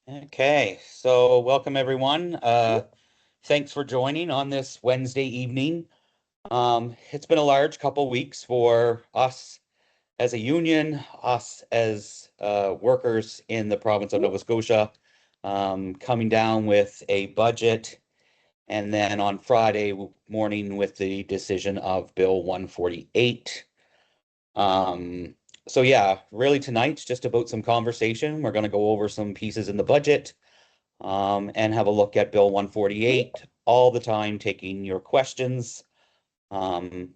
Okay, so welcome everyone. Thanks for joining on this Wednesday evening. It's been a large couple weeks for us as a union, us as workers in the province of Nova Scotia, coming down with a budget, and then on Friday morning with the decision of Bill 148. Um, so yeah, really tonight's just about some conversation. We're going to go over some pieces in the budget and have a look at Bill 148 all the time, taking your questions. Um,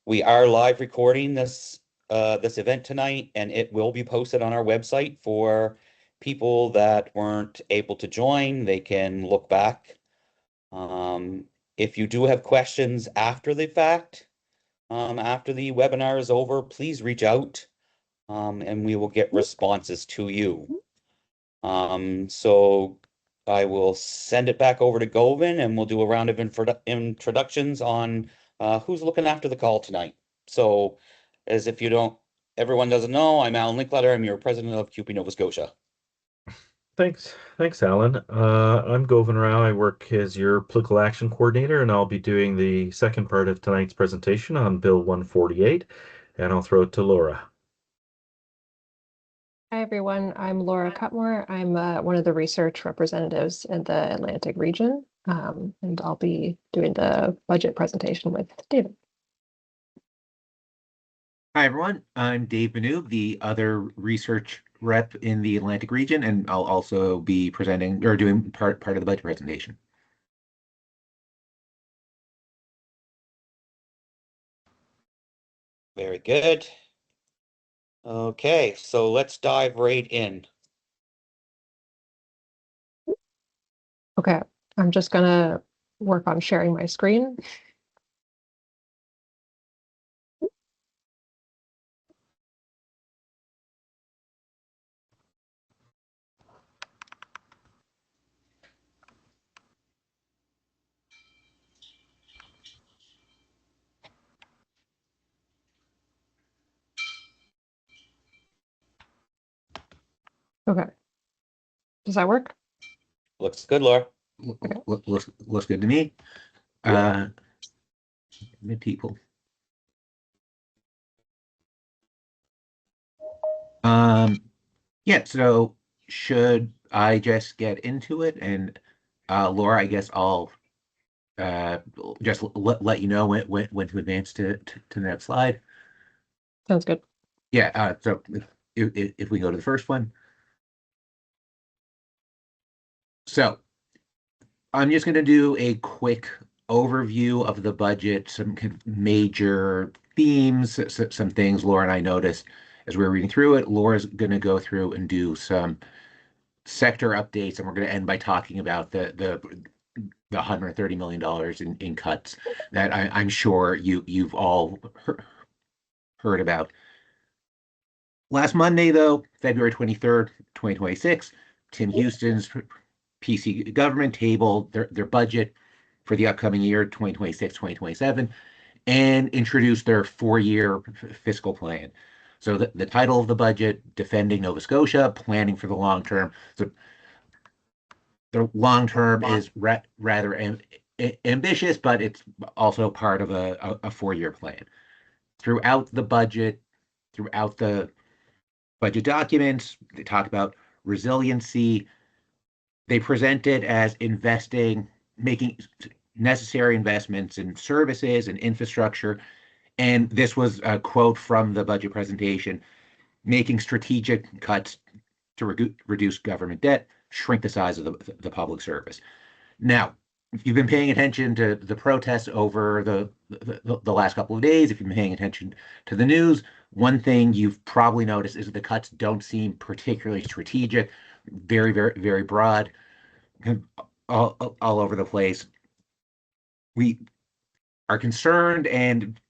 we are live recording this event tonight, and it will be posted on our website for people that weren't able to join. They can look back. Um, if you do have questions after the fact, after the webinar is over, please reach out, and we will get responses to you. So I will send it back over to Govin and we'll do a round of introductions on who's looking after the call tonight. So as if you don't, everyone doesn't know, I'm Alan Linkletter. I'm your president of CUPE Nova Scotia. Thanks, Alan. I'm Govin Rao. I work as your political action coordinator, and I'll be doing the second part of tonight's presentation on Bill 148, and I'll throw it to Laura. Hi, everyone. I'm Laura Cutmore. I'm one of the research representatives in the Atlantic region, and I'll be doing the budget presentation with David. Hi, everyone. I'm Dave Manoub, the other research rep in the Atlantic region, and I'll also be presenting or doing part of the budget presentation. Very good. Okay, so let's dive right in. Okay, I'm just gonna work on sharing my screen. Okay, does that work? Looks good, Laura. Looks good to me. The people. Yeah, so should I just get into it? And Laura, I guess I'll just let you know when to advance to the next slide. Sounds good. Yeah, so if we go to the first one. So I'm just going to do a quick overview of the budget, some major themes, some things Laura and I noticed as we were reading through it. Laura's going to go through and do some sector updates, and we're going to end by talking about the $130 million in cuts that I'm sure you've all heard about. Last Monday, though, February 23rd, 2026, Tim Houston's PC government tabled their budget for the upcoming year, 2026, 2027, and introduced their 4-year fiscal plan. So the title of the budget, Defending Nova Scotia, Planning for the Long Term. So the long term is rather ambitious, but it's also part of a 4-year plan. Throughout the budget, throughout the budget documents, they talk about resiliency. They present it as investing, making necessary investments in services and infrastructure. And this was a quote from the budget presentation, making strategic cuts to reduce government debt, shrink the size of the public service. Now, if you've been paying attention to the protests over the last couple of days, if you've been paying attention to the news, one thing you've probably noticed is that the cuts don't seem particularly strategic, very, very, very broad, all over the place. We are concerned and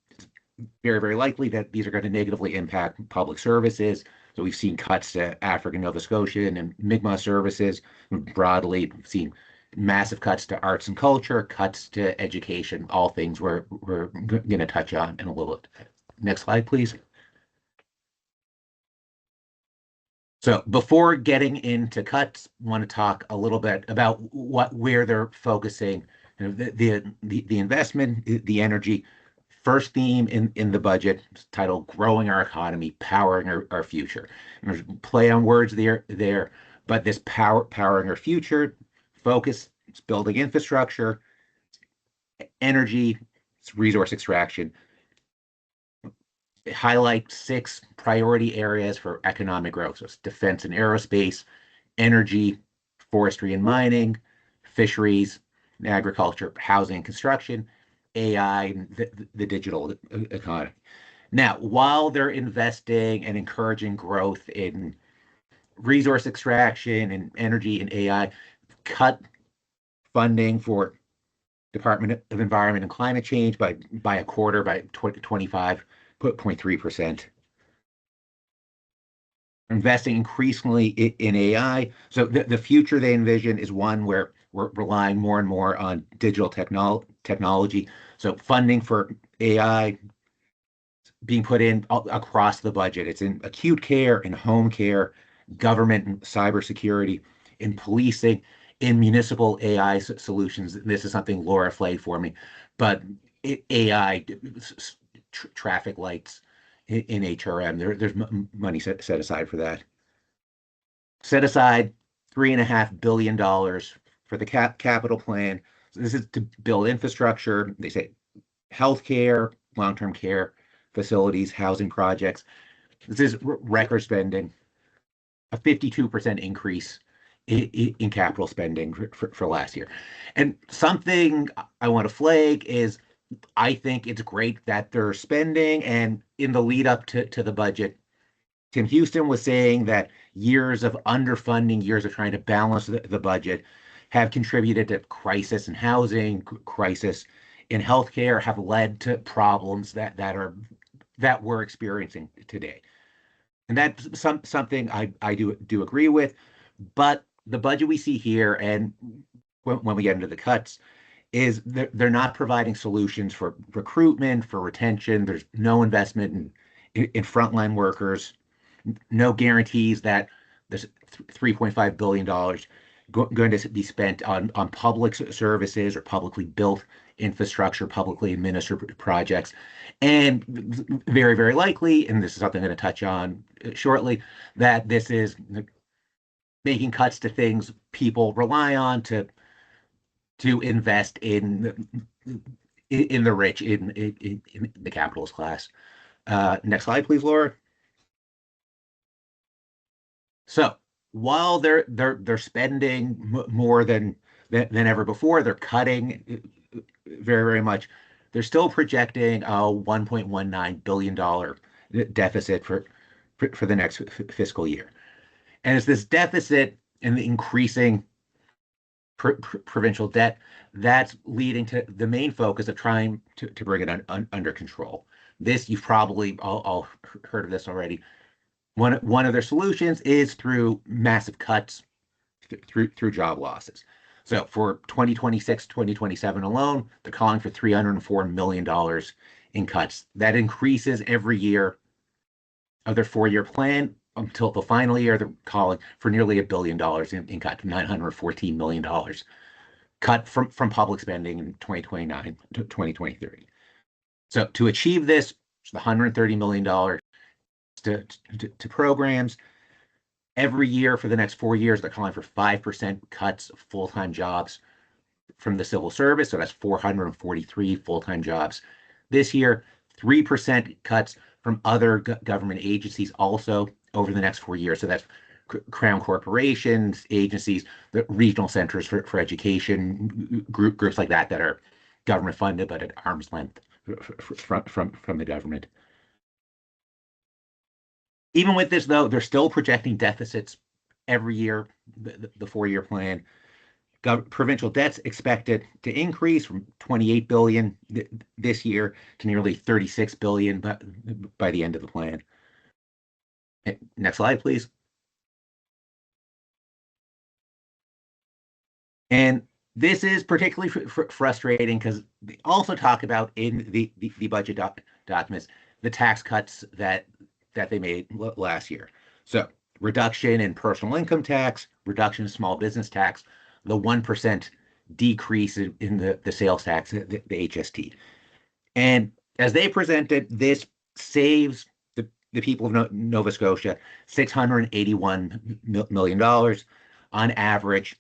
very, very likely that these are going to negatively impact public services. So we've seen cuts to African Nova Scotian and Mi'kmaq services broadly. We've seen massive cuts to arts and culture, cuts to education, all things we're going to touch on in a little bit. Next slide, please. So before getting into cuts, I want to talk a little bit about where they're focusing, the investment, the energy. First theme in the budget is titled "Growing Our Economy, Powering Our Future." And there's play on words there, but this powering our future focus is building infrastructure, energy, resource extraction. It highlights 6 priority areas for economic growth. So it's defense and aerospace, energy, forestry and mining, fisheries and agriculture, housing and construction, AI, and the digital economy. Now, while they're investing and encouraging growth in resource extraction and energy and AI, cut funding for Department of Environment and Climate Change by a quarter, by 25.3%. Investing increasingly in AI. So the future they envision is one where we're relying more and more on digital technology. So funding for AI being put in across the budget. It's in acute care, in home care, government and cybersecurity, in policing, in municipal AI solutions. This is something Laura flagged for me, but AI traffic lights in HRM. There's money set aside for that. Set aside $3.5 billion for the capital plan. So this is to build infrastructure. They say healthcare, long-term care facilities, housing projects. This is record spending, a 52% increase in capital spending for last year. And something I want to flag is I think it's great that they're spending, and in the lead up to the budget, Tim Houston was saying that years of underfunding, years of trying to balance the budget have contributed to crisis in housing, crisis in healthcare, have led to problems that we're experiencing today. And that's something I do agree with. But the budget we see here, and when we get into the cuts, is they're not providing solutions for recruitment, for retention. There's no investment in frontline workers, no guarantees that this $3.5 billion going to be spent on public services or publicly built infrastructure, publicly administered projects. And very, very likely, and this is something I'm going to touch on shortly, that this is making cuts to things people rely on to invest in the rich, in the capitalist class. Next slide, please, Laura. So while they're spending more than ever before, they're cutting very, very much. They're still projecting a $1.19 billion deficit for the next fiscal year. And it's this deficit and the increasing provincial debt that's leading to the main focus of trying to bring it under control. This, you've probably all heard of this already. One of their solutions is through massive cuts through job losses. So for 2026, 2027 alone, they're calling for $304 million in cuts. That increases every year of their 4-year plan until the final year. They're calling for nearly $1 billion in cuts, $914 million cut from public spending in 2029 to 2023. So to achieve this, the $130 million to programs. Every year for the next 4 years, they're calling for 5% cuts of full-time jobs from the civil service. So that's 443 full-time jobs. This year, 3% cuts from other government agencies also over the next 4 years. So that's crown corporations, agencies, the regional centers for education, groups like that are government funded but at arm's length from the government. Even with this, though, they're still projecting deficits every year, the 4-year plan. Provincial debt's expected to increase from $28 billion this year to nearly $36 billion by the end of the plan. Next slide, please. And this is particularly frustrating because they also talk about in the budget documents the tax cuts that they made last year. So reduction in personal income tax, reduction in small business tax, the 1% decrease in the sales tax, the HST. And as they presented, this saves the people of Nova Scotia $681 million, on average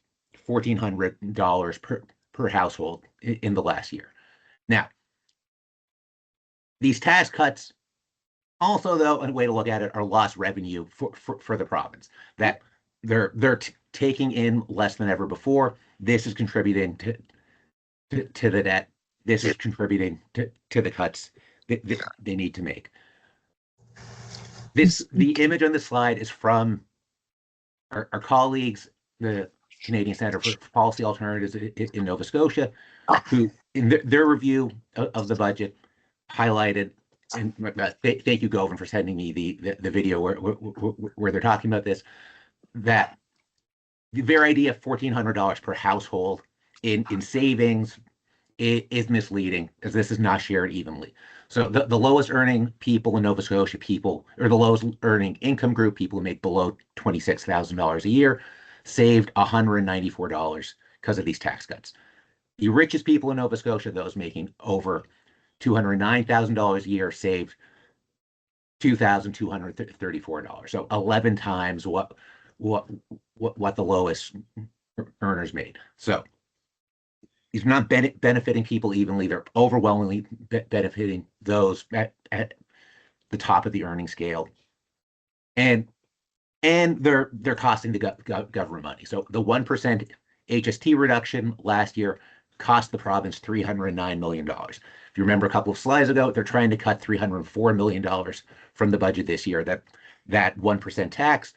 $1,400 per household in the last year. Now, these tax cuts also, though, a way to look at it, are lost revenue for the province. That they're taking in less than ever before. This is contributing to the debt. This is contributing to the cuts that they need to make. The image on the slide is from our colleagues, the Canadian Centre for Policy Alternatives in Nova Scotia, who, in their review of the budget, highlighted, and thank you, Govan, for sending me the video where they're talking about this, that the very idea of $1,400 per household in savings is misleading, as this is not shared evenly. So the lowest earning people in Nova Scotia, or the lowest earning income group, people who make below $26,000 a year, saved $194 because of these tax cuts. The richest people in Nova Scotia, those making over $209,000 a year, saved $2,234. So 11 times what the lowest earners made. So these are not benefiting people evenly. They're overwhelmingly benefiting those at the top of the earning scale, and they're costing the government money. So the 1% HST reduction last year cost the province $309 million. If you remember a couple of slides ago, they're trying to cut $304 million from the budget this year. That 1% tax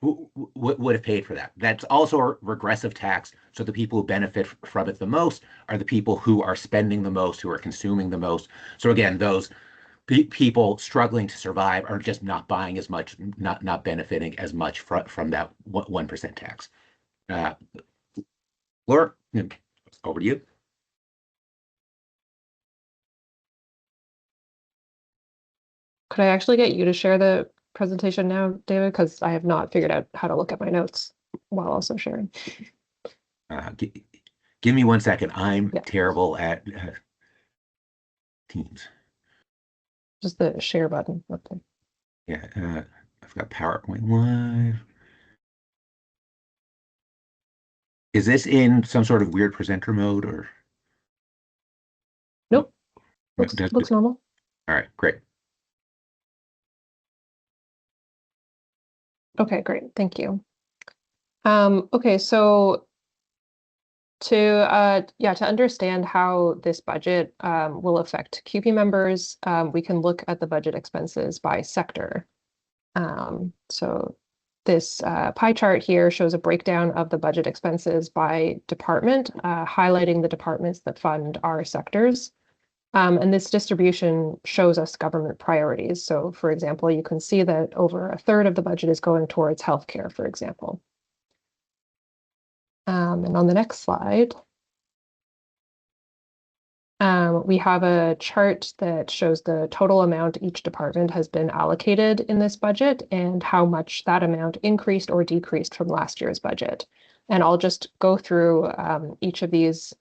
would have paid for that. That's also a regressive tax. So the people who benefit from it the most are the people who are spending the most, who are consuming the most. So again, those people struggling to survive are just not buying as much, not benefiting as much from that 1% tax. Laura, over to you. Could I actually get you to share the presentation now, David? Because I have not figured out how to look at my notes while also sharing. Give me 1 second. I'm terrible at Teams. Just the share button up there. Yeah, I've got PowerPoint Live. Is this in some sort of weird presenter mode, or? Nope. Looks normal. All right, great. Okay, great. Thank you. Okay, so to understand how this budget will affect CUPE members, we can look at the budget expenses by sector. So this pie chart here shows a breakdown of the budget expenses by department, highlighting the departments that fund our sectors. And this distribution shows us government priorities. So, for example, you can see that over a third of the budget is going towards healthcare, for example. And on the next slide, we have a chart that shows the total amount each department has been allocated in this budget and how much that amount increased or decreased from last year's budget. And I'll just go through each of these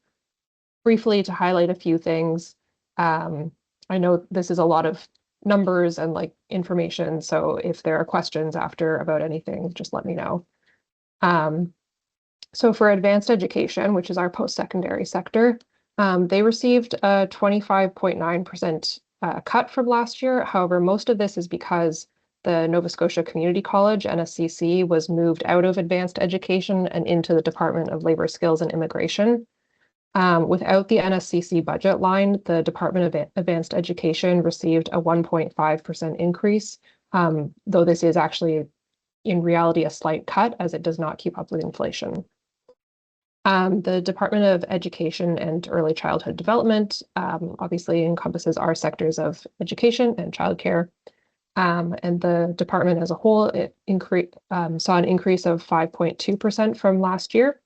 briefly to highlight a few things. I know this is a lot of numbers and information, so if there are questions after about anything, just let me know. So for advanced education, which is our post-secondary sector, they received a 25.9% cut from last year. However, most of this is because the Nova Scotia Community College, NSCC, was moved out of advanced education and into the Department of Labor, Skills and Immigration. Without the NSCC budget line, the Department of Advanced Education received a 1.5% increase, though this is actually, in reality, a slight cut as it does not keep up with inflation. The Department of Education and Early Childhood Development obviously encompasses our sectors of education and childcare. And the department as a whole, it saw an increase of 5.2% from last year.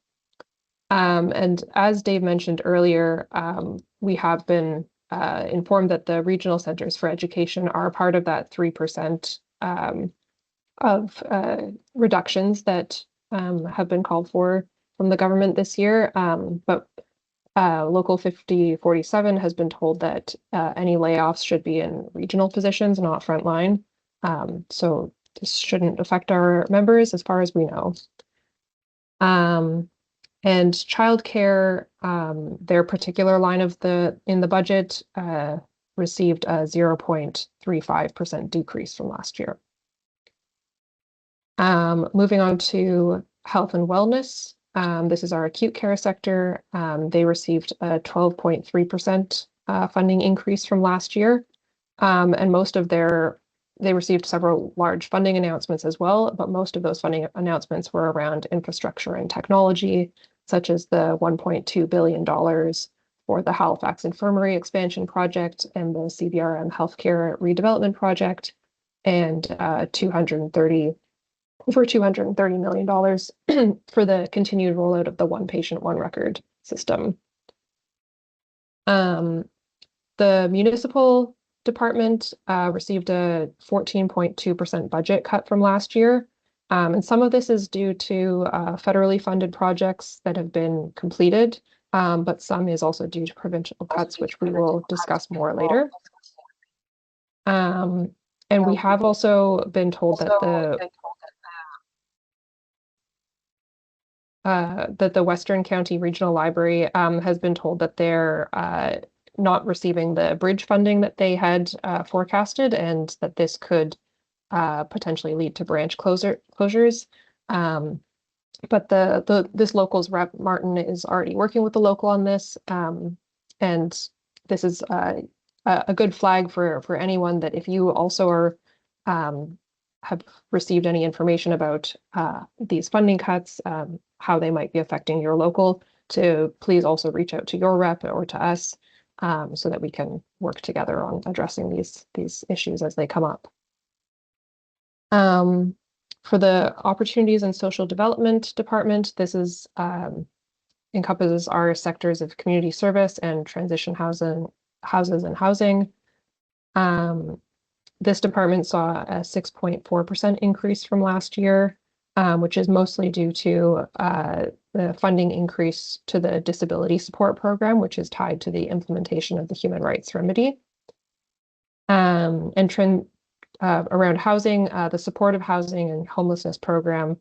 And as Dave mentioned earlier, we have been informed that the regional centers for education are part of that 3% reductions that have been called for from the government this year. But Local 5047 has been told that any layoffs should be in regional positions, not frontline. So this shouldn't affect our members as far as we know. And childcare, their particular line in the budget received a 0.35% decrease from last year. Moving on to health and wellness. This is our acute care sector. They received a 12.3% funding increase from last year. And they received several large funding announcements as well, but most of those funding announcements were around infrastructure and technology, such as the $1.2 billion for the Halifax Infirmary Expansion Project and the CBRM Healthcare Redevelopment Project, and over $230 million for the continued rollout of the One Patient, One Record system. The municipal department received a 14.2% budget cut from last year. And some of this is due to federally funded projects that have been completed, but some is also due to provincial cuts, which we will discuss more later. And we have also been told that the Western County Regional Library has been told that they're not receiving the bridge funding that they had forecasted, and that this could potentially lead to branch closures. But this local's rep, Martin, is already working with the local on this, and this is a good flag for anyone that if you also are have received any information about these funding cuts, how they might be affecting your local, to please also reach out to your rep or to us, so that we can work together on addressing these issues as they come up. For the Opportunities and Social Development Department, this is encompasses our sectors of community service and transition houses and housing. This department saw a 6.4% increase from last year, which is mostly due to the funding increase to the disability support program, which is tied to the implementation of the human rights remedy. Around housing, the supportive housing and homelessness program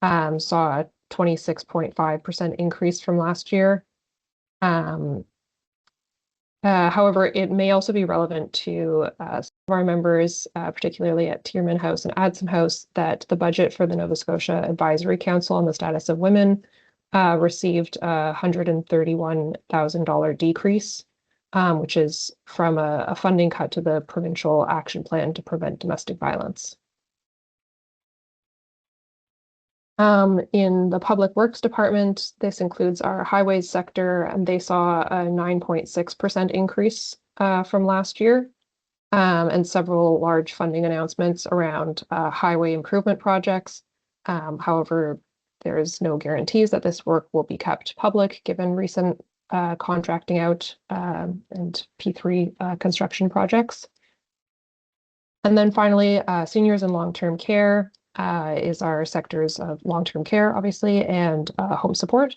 saw a 26.5% increase from last year. However, it may also be relevant to some of our members, particularly at Tierman House and Adson House, that the budget for the Nova Scotia Advisory Council on the Status of Women received a $131,000 decrease, which is from a funding cut to the Provincial Action Plan to Prevent Domestic Violence. In the Public Works Department, this includes our highways sector, and they saw a 9.6% increase from last year, and several large funding announcements around highway improvement projects. However, there is no guarantees that this work will be kept public given recent contracting out and P3 construction projects. And then finally, seniors and long-term care is our sectors of long-term care, obviously, and home support.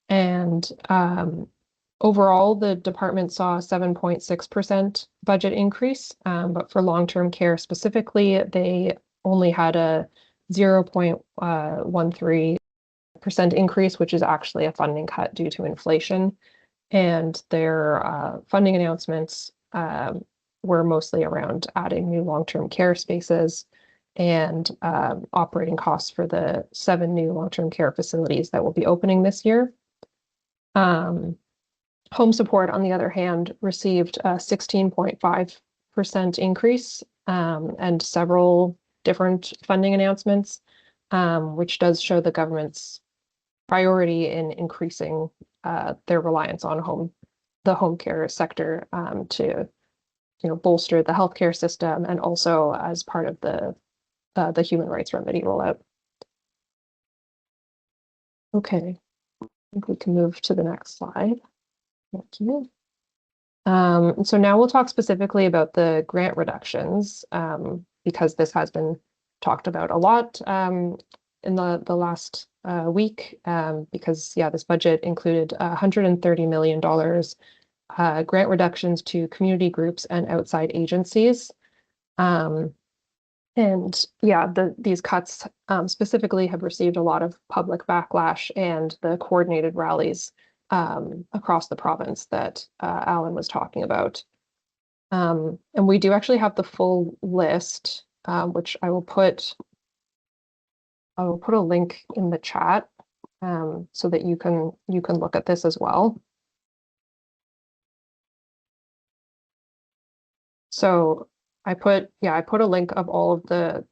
And overall, the department saw a 7.6% budget increase, but for long-term care specifically, they only had a 0.13% increase, which is actually a funding cut due to inflation. And their funding announcements were mostly around adding new long-term care spaces and operating costs for the 7 new long-term care facilities that will be opening this year. Home support, on the other hand, received a 16.5% increase and several different funding announcements, which does show the government's priority in increasing their reliance on the home care sector to bolster the healthcare system, and also as part of the human rights remedy rollout. Okay, I think we can move to the next slide. Thank you. So now we'll talk specifically about the grant reductions, because this has been talked about a lot in the last week because, yeah, this budget included $130 million grant reductions to community groups and outside agencies. And yeah, these cuts specifically have received a lot of public backlash, and the coordinated rallies across the province that Alan was talking about. And we do actually have the full list, which I will put a link in the chat so that you can look at this as well. So I put a link of all of the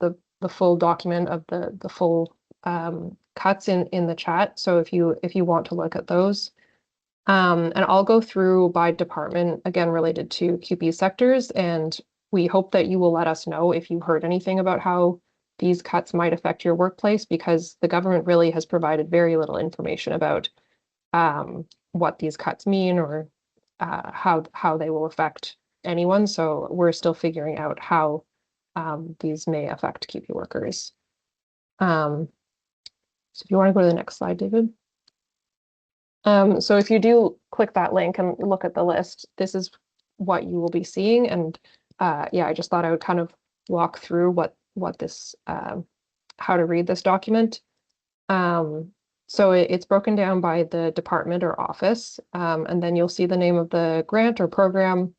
full document of the full cuts in the chat. So if you want to look at those. And I'll go through by department, again, related to CUPE sectors, and we hope that you will let us know if you heard anything about how these cuts might affect your workplace, because the government really has provided very little information about what these cuts mean or how they will affect anyone. So we're still figuring out how these may affect CUPE workers. So if you want to go to the next slide, David. So if you do click that link and look at the list, this is what you will be seeing. And yeah, I just thought I would kind of walk through what this, how to read this document. So it's broken down by the department or office, and then you'll see the name of the grant or program,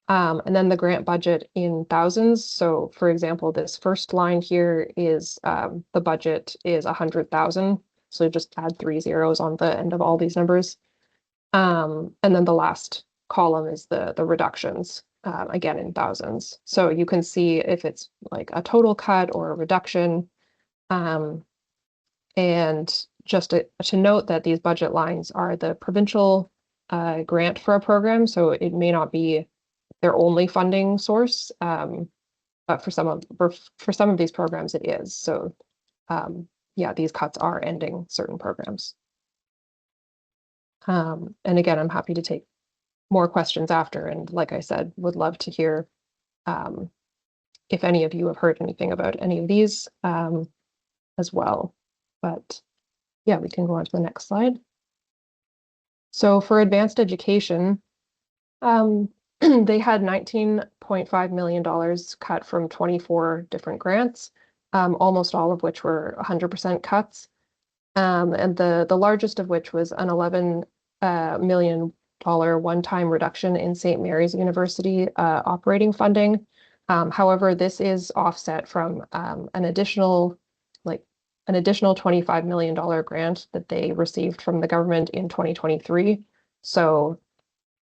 and then the grant budget in thousands. So for example, this first line here is the budget is 100,000. So just add 3 zeros on the end of all these numbers. And then the last column is the reductions, again in thousands. So you can see if it's like a total cut or a reduction. And just to note that these budget lines are the provincial grant for a program. So it may not be their only funding source, but for some of these programs it is. So yeah, these cuts are ending certain programs. And again, I'm happy to take more questions after. And like I said, would love to hear if any of you have heard anything about any of these as well. But yeah, we can go on to the next slide. So for advanced education, they had $19.5 million cut from 24 different grants, almost all of which were 100% cuts. And the largest of which was an $11 million one-time reduction in St. Mary's University operating funding. However, this is offset from an additional $25 million grant that they received from the government in 2023. So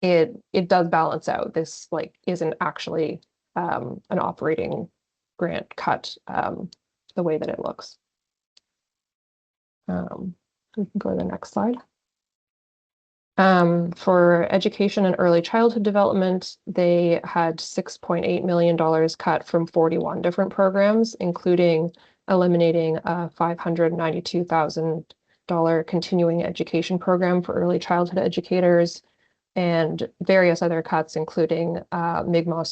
it does balance out. This isn't actually an operating grant cut the way that it looks. We can go to the next slide. For education and early childhood development, they had $6.8 million cut from 41 different programs, including eliminating a $592,000 continuing education program for early childhood educators, and various other cuts, including Mi'kmaq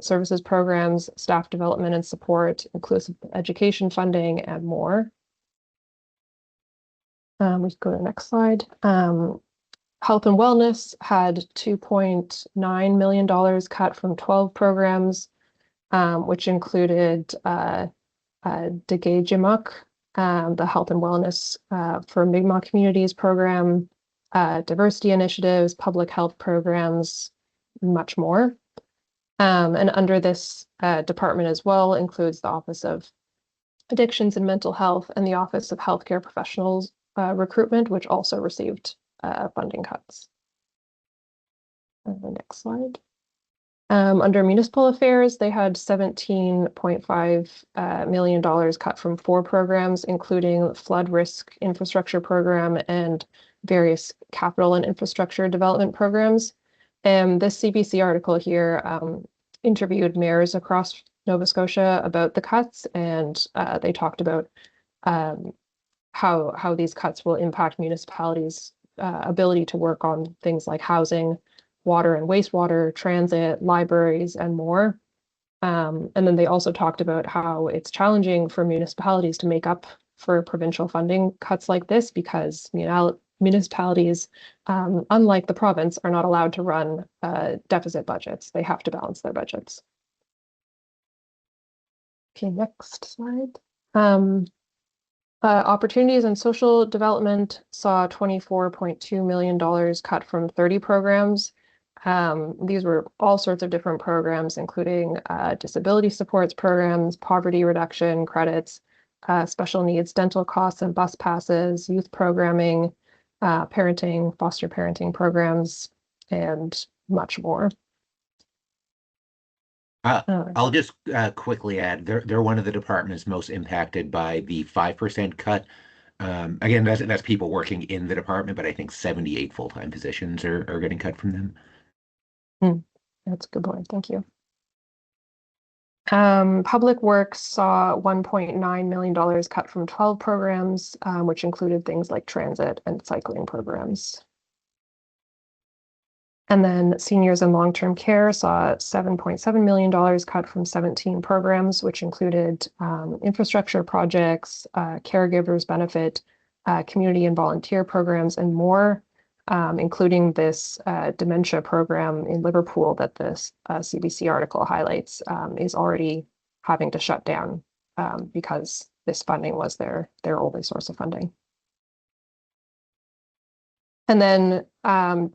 services programs, staff development and support, inclusive education funding, and more. We can go to the next slide. Health and wellness had $2.9 million cut from 12 programs, which included Degajimuk, the health and wellness for Mi'kmaq communities program, diversity initiatives, public health programs, much more. And under this department as well includes the Office of Addictions and Mental Health and the Office of Healthcare Professionals Recruitment, which also received funding cuts. And the next slide. Under municipal affairs, they had $17.5 million cut from 4 programs, including flood risk infrastructure program and various capital and infrastructure development programs. And this CBC article here interviewed mayors across Nova Scotia about the cuts, and they talked about how these cuts will impact municipalities' ability to work on things like housing, water and wastewater, transit, libraries, and more. And then they also talked about how it's challenging for municipalities to make up for provincial funding cuts like this because municipalities, unlike the province, are not allowed to run deficit budgets. They have to balance their budgets. Okay, next slide. Opportunities and Social Development saw $24.2 million cut from 30 programs. These were all sorts of different programs, including disability supports programs, poverty reduction credits, special needs dental costs and bus passes, youth programming, parenting, foster parenting programs, and much more. I'll just quickly add, they're one of the departments most impacted by the 5% cut. Again, that's people working in the department, but I think 78 full-time positions are getting cut from them. That's a good point. Thank you. Public Works saw $1.9 million cut from 12 programs, which included things like transit and cycling programs. And then Seniors and Long-Term Care saw $7.7 million cut from 17 programs, which included infrastructure projects, caregivers benefit, community and volunteer programs, and more, including this dementia program in Liverpool that this CBC article highlights is already having to shut down because this funding was their only source of funding. And then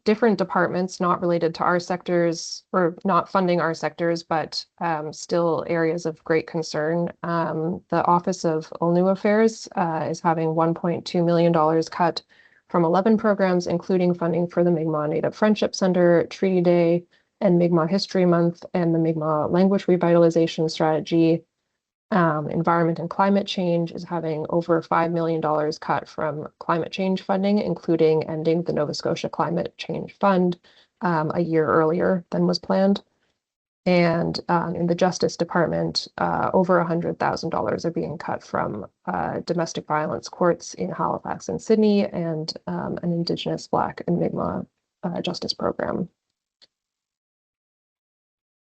different departments not related to our sectors or not funding our sectors, but still areas of great concern. The Office of Ulnu Affairs is having $1.2 million cut from 11 programs, including funding for the Mi'kmaq Native Friendship Center, Treaty Day, and Mi'kmaq History Month, and the Mi'kmaq Language Revitalization Strategy. Environment and Climate Change is having over $5 million cut from climate change funding, including ending the Nova Scotia Climate Change Fund a year earlier than was planned. And in the Justice Department, over $100,000 are being cut from domestic violence courts in Halifax and Sydney and an Indigenous, Black, and Mi'kmaq justice program.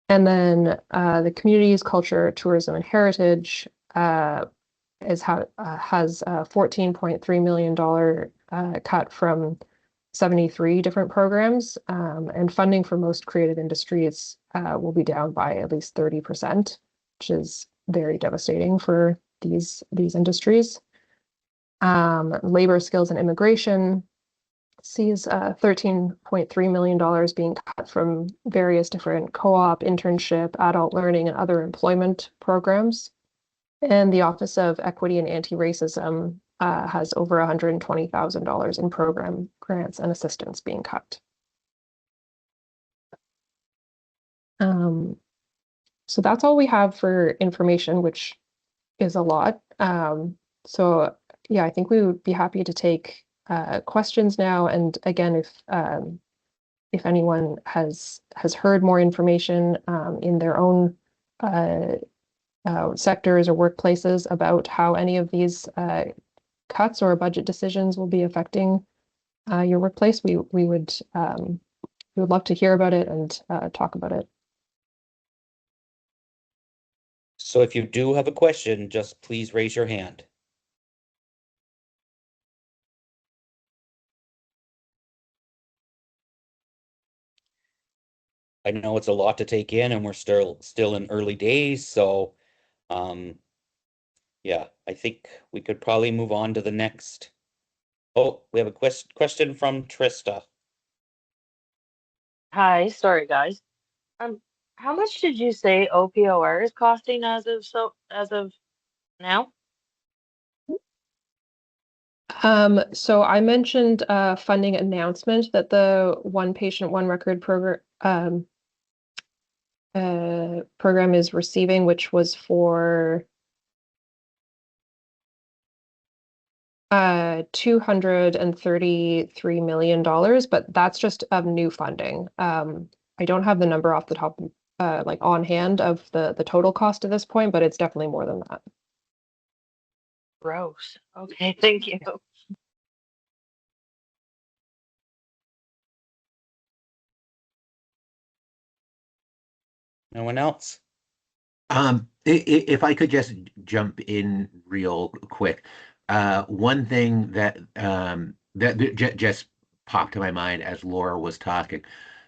And then the Communities, Culture, Tourism, and Heritage has a $14.3 million cut from 73 different programs, and funding for most creative industries will be down by at least 30%, which is very devastating for these industries. Labor, Skills, and Immigration sees $13.3 million being cut from various different co-op, internship, adult learning, and other employment programs. And the Office of Equity and Anti-Racism has over $120,000 in program grants and assistance being cut. So that's all we have for information, which is a lot. So yeah, I think we would be happy to take questions now. And again, if anyone has heard more information in their own sectors or workplaces about how any of these cuts or budget decisions will be affecting your workplace, we would love to hear about it and talk about it. So if you do have a question, just please raise your hand. I know it's a lot to take in and we're still in early days, so yeah, I think we could probably move on to the next. Oh, we have a question from Trista. Hi, sorry guys. How much did you say OPOR is costing as of now? So I mentioned funding announcement that the One Patient, One Record program is receiving, which was for $233 million, but that's just of new funding. I don't have the number off the top, like on hand of the total cost at this point, but it's definitely more than that. Gross. Okay, thank you. No one else? If I could just jump in real quick, one thing that just popped to my mind as Laura was talking.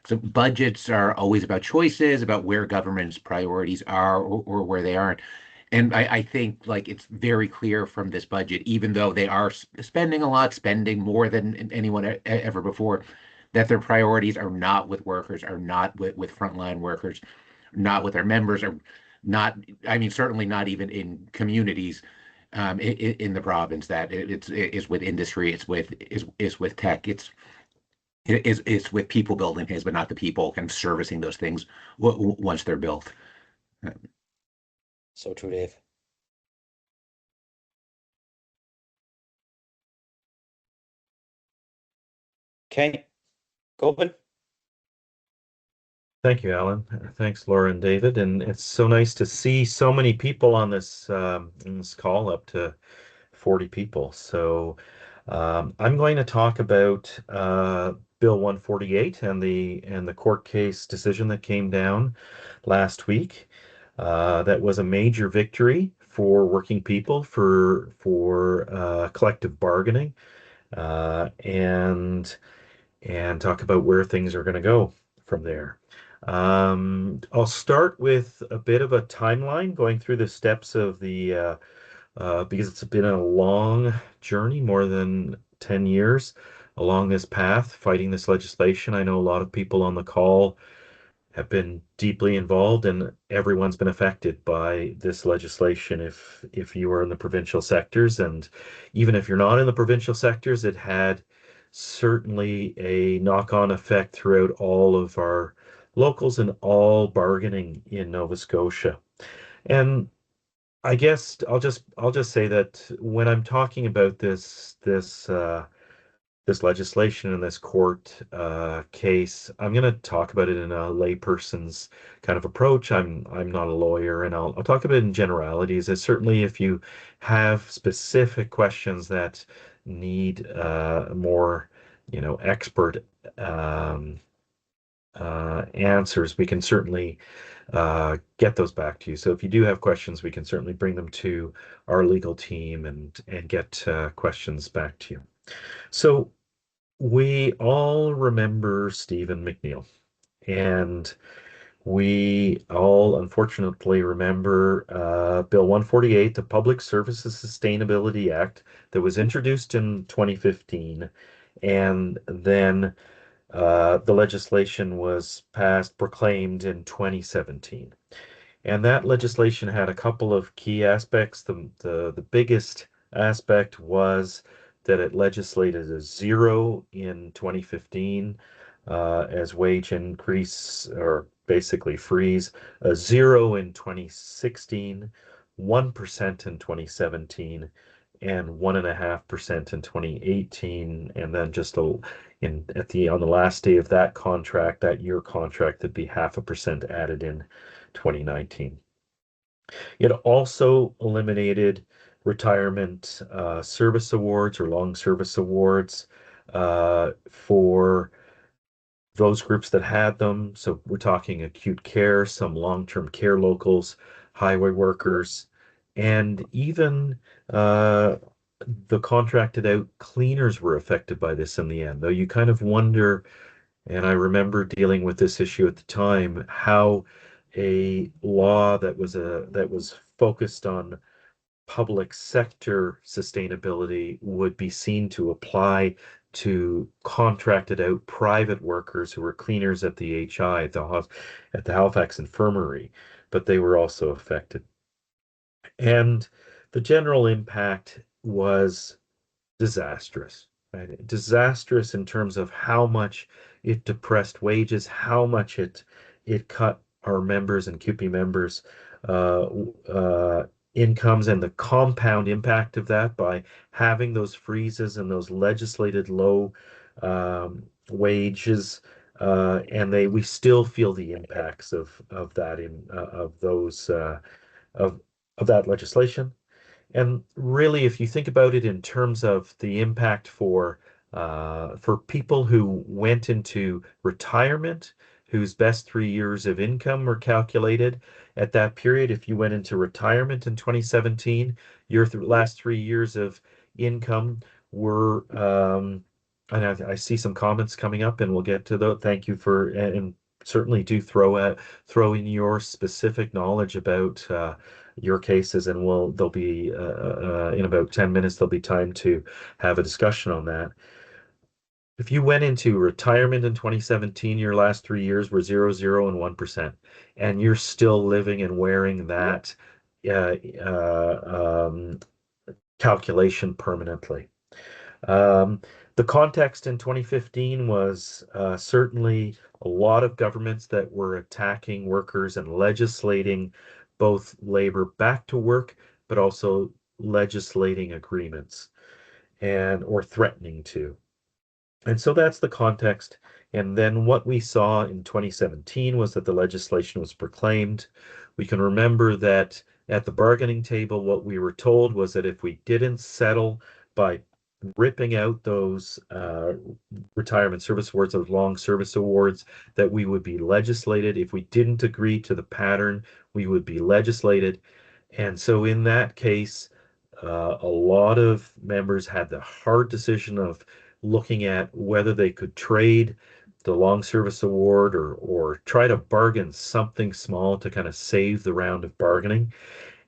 So budgets are always about choices, about where government's priorities are or where they aren't. And I think like it's very clear from this budget, even though they are spending a lot, spending more than anyone ever before, that their priorities are not with workers, are not with frontline workers, not with their members, or not, I mean, certainly not even in communities in the province, that it's with industry, it's with tech, it's with people building things, but not the people kind of servicing those things once they're built. So true, Dave. Okay, Govan. Thank you, Alan. Thanks, Laura and David. And it's so nice to see so many people on this in this call, up to 40 people. So I'm going to talk about Bill 148 and the court case decision that came down last week. That was a major victory for working people, for collective bargaining, and talk about where things are going to go from there. I'll start with a bit of a timeline, going through the steps of because it's been a long journey, more than 10 years along this path, fighting this legislation. I know a lot of people on the call have been deeply involved, and everyone's been affected by this legislation if you are in the provincial sectors. And even if you're not in the provincial sectors, it had certainly a knock-on effect throughout all of our locals and all bargaining in Nova Scotia. And I guess I'll just say that when I'm talking about this legislation and this court case, I'm going to talk about it in a layperson's kind of approach. I'm not a lawyer, and I'll talk about it in generalities. As certainly, if you have specific questions that need more, expert um, answers, we can certainly get those back to you. So if you do have questions, we can certainly bring them to our legal team and get questions back to you. So we all remember Stephen McNeil, and we all unfortunately remember Bill 148, the Public Services Sustainability Act, that was introduced in 2015, and then the legislation was passed, proclaimed in 2017. And that legislation had a couple of key aspects. The biggest aspect was that it legislated a zero in 2015 as wage increase, or basically freeze, a zero in 2016, 1% in 2017, and 1.5% in 2018, and then just on the last day of that contract, that year contract, that'd be 0.5% added in 2019. It also eliminated retirement service awards or long service awards for those groups that had them. So we're talking acute care, some long-term care locals, highway workers, and even the contracted out cleaners were affected by this in the end. Though you kind of wonder, and I remember dealing with this issue at the time, how a law that was focused on public sector sustainability would be seen to apply to contracted out private workers who were cleaners at the HI at the Halifax Infirmary, but they were also affected. And the general impact was disastrous, right? Disastrous in terms of how much it depressed wages, how much it cut our members and CUPE members' uh, uh, incomes, and the compound impact of that by having those freezes and those legislated low wages. And we still feel the impacts of that of those of that legislation. And really, if you think about it in terms of the impact for people who went into retirement whose best 3 years of income were calculated at that period. If you went into retirement in 2017, your last 3 years of income were, and I see some comments coming up, and we'll get to those. Thank you for, and certainly do throw in your specific knowledge about your cases, and there'll be in about 10 minutes there'll be time to have a discussion on that. If you went into retirement in 2017, your last 3 years were 0, 0, and 1%, and you're still living and wearing that uh, calculation permanently. The context in 2015 was certainly a lot of governments that were attacking workers and legislating both labor back to work, but also legislating agreements or threatening to. And so that's the context. And then what we saw in 2017 was that the legislation was proclaimed. We can remember that at the bargaining table, what we were told was that if we didn't settle by ripping out those retirement service awards, those long service awards, that we would be legislated. If we didn't agree to the pattern, we would be legislated. And so in that case, a lot of members had the hard decision of looking at whether they could trade the long service award or try to bargain something small to kind of save the round of bargaining.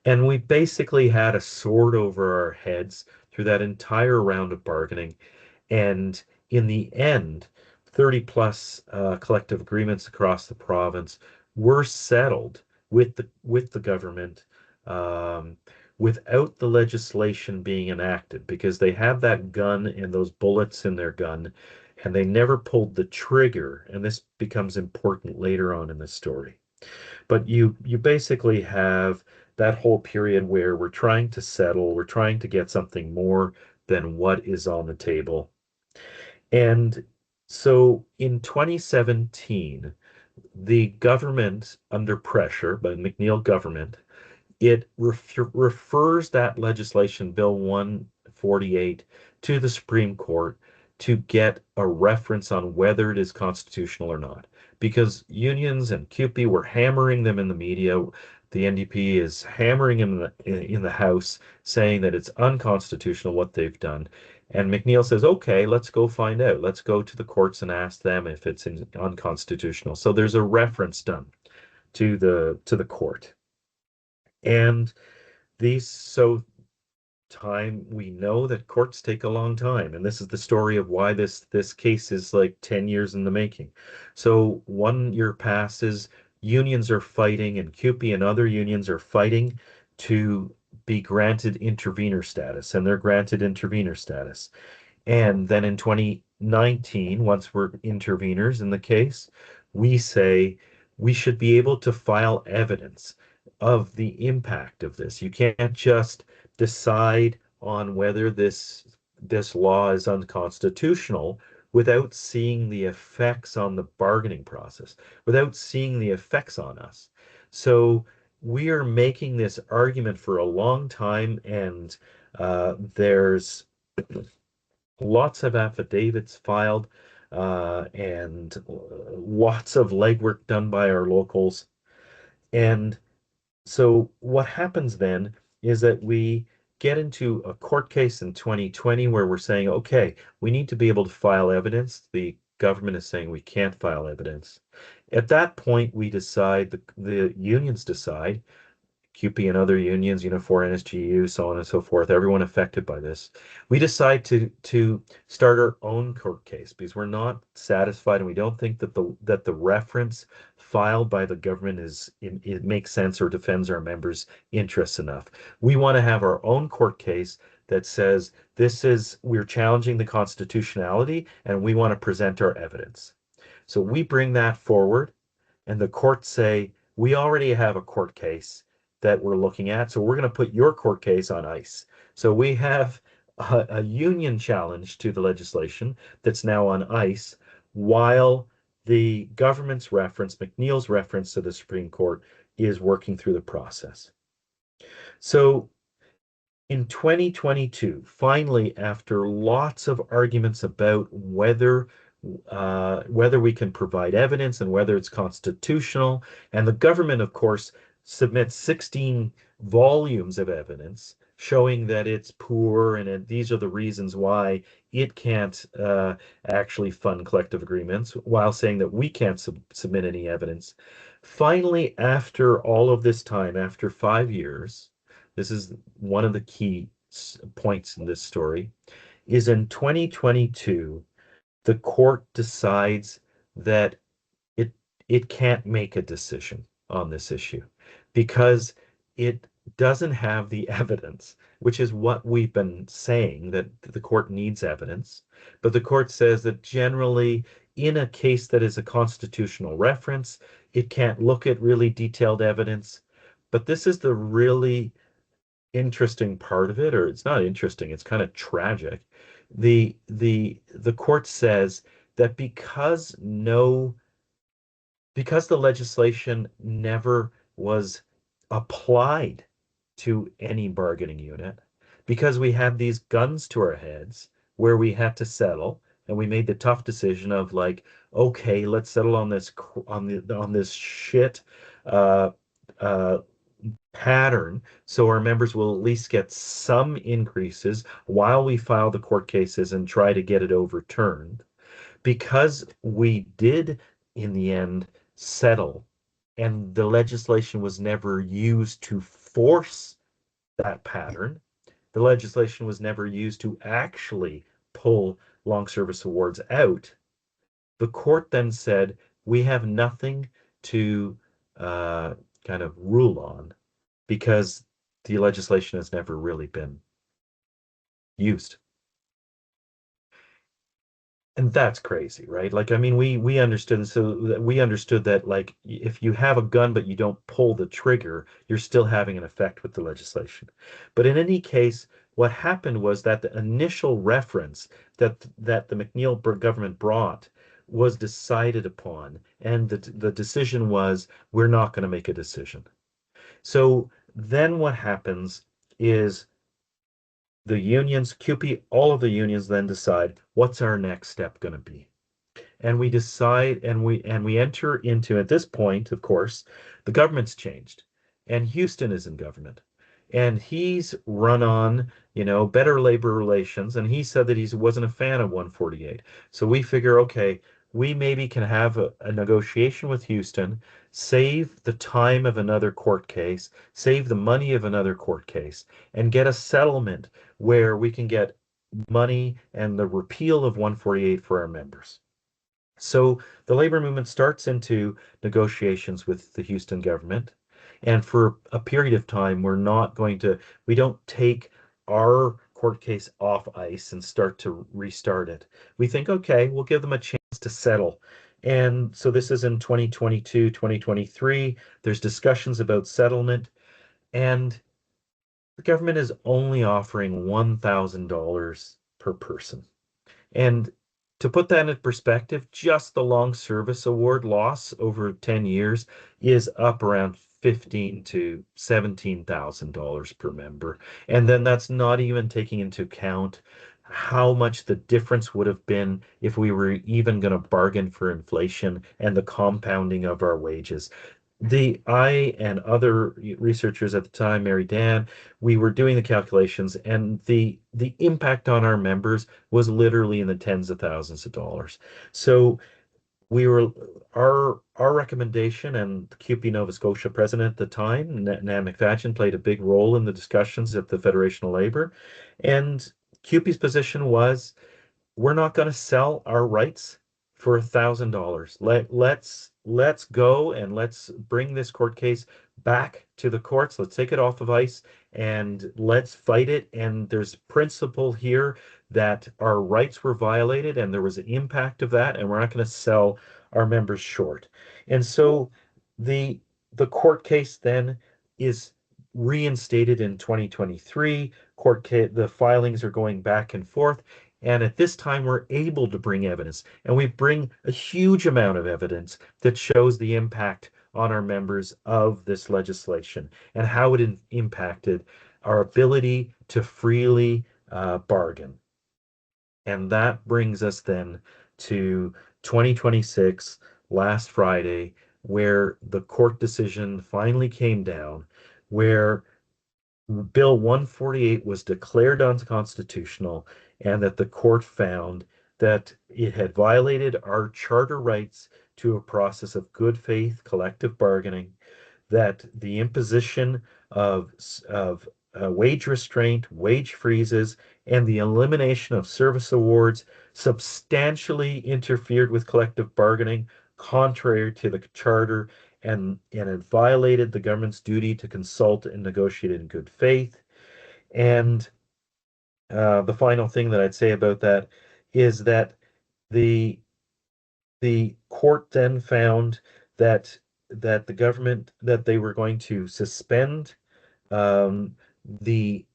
And we basically had a sword over our heads through that entire round of bargaining. And in the end, 30 plus collective agreements across the province were settled with the government without the legislation being enacted, because they have that gun and those bullets in their gun, and they never pulled the trigger. And this becomes important later on in the story. But you basically have that whole period where we're trying to settle, we're trying to get something more than what is on the table. And so in 2017, the government, under pressure by the McNeil government, it refers that legislation, Bill 148, to the Supreme Court to get a reference on whether it is constitutional or not. Because unions and CUPE were hammering them in the media. The NDP is hammering in the House, saying that it's unconstitutional what they've done. And McNeil says, okay, let's go find out. Let's go to the courts and ask them if it's unconstitutional. So there's a reference done to the court. And we know that courts take a long time, and this is the story of why this case is like 10 years in the making. So 1 year passes, unions are fighting, and CUPE and other unions are fighting to be granted intervener status, and they're granted intervener status. And then in 2019, once we're interveners in the case, we say we should be able to file evidence of the impact of this. You can't just decide on whether this law is unconstitutional without seeing the effects on the bargaining process, without seeing the effects on us. So we are making this argument for a long time, and there's lots of affidavits filed and lots of legwork done by our locals. And so what happens then is that we get into a court case in 2020 where we're saying, okay, we need to be able to file evidence. The government is saying we can't file evidence. At that point, we decide, the unions decide, CUPE and other unions, for NSGU, so on and so forth, everyone affected by this. We decide to start our own court case because we're not satisfied, and we don't think that the reference filed by the government it makes sense or defends our members' interests enough. We want to have our own court case that says we're challenging the constitutionality, and we want to present our evidence. So we bring that forward, and the courts say, we already have a court case that we're looking at, so we're going to put your court case on ice. So we have a union challenge to the legislation that's now on ice, while the government's reference, McNeil's reference to the Supreme Court, is working through the process. So in 2022, finally, after lots of arguments about whether whether we can provide evidence and whether it's constitutional. And the government, of course, submits 16 volumes of evidence showing that it's poor and these are the reasons why it can't actually fund collective agreements, while saying that we can't submit any evidence. Finally, after all of this time, after 5 years, this is one of the key points in this story, is in 2022, the court decides that it it can't make a decision on this issue because it doesn't have the evidence, which is what we've been saying, that the court needs evidence. But the court says that generally, in a case that is a constitutional reference, it can't look at really detailed evidence. But this is the really interesting part of it, or it's not interesting, it's kind of tragic. The court says that because the legislation never was applied to any bargaining unit, because we had these guns to our heads where we had to settle, and we made the tough decision of like, okay, let's settle on this shit uh, uh, pattern, so our members will at least get some increases while we file the court cases and try to get it overturned. Because we did, in the end, settle, and the legislation was never used to force that pattern, the legislation was never used to actually pull long service awards out. The court then said, we have nothing to kind of rule on because the legislation has never really been used. And that's crazy, right? Like, I mean, we understood, so we understood that like if you have a gun but you don't pull the trigger, you're still having an effect with the legislation. But in any case, what happened was that the initial reference that the McNeil government brought was decided upon, and the decision was, we're not going to make a decision. So then what happens is the unions, CUPE, all of the unions then decide, what's our next step going to be? And we decide, and we enter into, at this point, of course, the government's changed, and Houston is in government, and he's run on, better labor relations, and he said that he wasn't a fan of 148. So we figure, okay, we maybe can have a negotiation with Houston, save the time of another court case, save the money of another court case, and get a settlement where we can get money and the repeal of 148 for our members. So the labor movement starts into negotiations with the Houston government. And for a period of time, we don't take our court case off ice and start to restart it. We think, okay, we'll give them a chance to settle. And so this is in 2022, 2023. There's discussions about settlement, and the government is only offering $1,000 per person. And to put that in perspective, just the long service award loss over 10 years is up around $15,000 to $17,000 per member. And then that's not even taking into account how much the difference would have been if we were even going to bargain for inflation and the compounding of our wages. I and other researchers at the time, Mary Dan, we were doing the calculations, and the impact on our members was literally in the tens of thousands of dollars. So our recommendation, and the CUPE Nova Scotia president at the time, Nan McFadgen, played a big role in the discussions at the Federation of Labor, and CUPE's position was, we're not going to sell our rights for $1,000. Let's go and let's bring this court case back to the courts. Let's take it off of ice and let's fight it. And there's principle here that our rights were violated and there was an impact of that, and we're not going to sell our members short. And so the court case then is reinstated in 2023. The filings are going back and forth. And at this time, we're able to bring evidence, and we bring a huge amount of evidence that shows the impact on our members of this legislation and how it impacted our ability to freely bargain. And that brings us then to 2026 last Friday, where the court decision finally came down, where Bill 148 was declared unconstitutional, and that the court found that it had violated our charter rights to a process of good faith collective bargaining, that the imposition of wage restraint, wage freezes, and the elimination of service awards substantially interfered with collective bargaining, contrary to the charter, and it violated the government's duty to consult and negotiate in good faith. And the final thing that I'd say about that is that the the court then found that the government that they were going to suspend um, the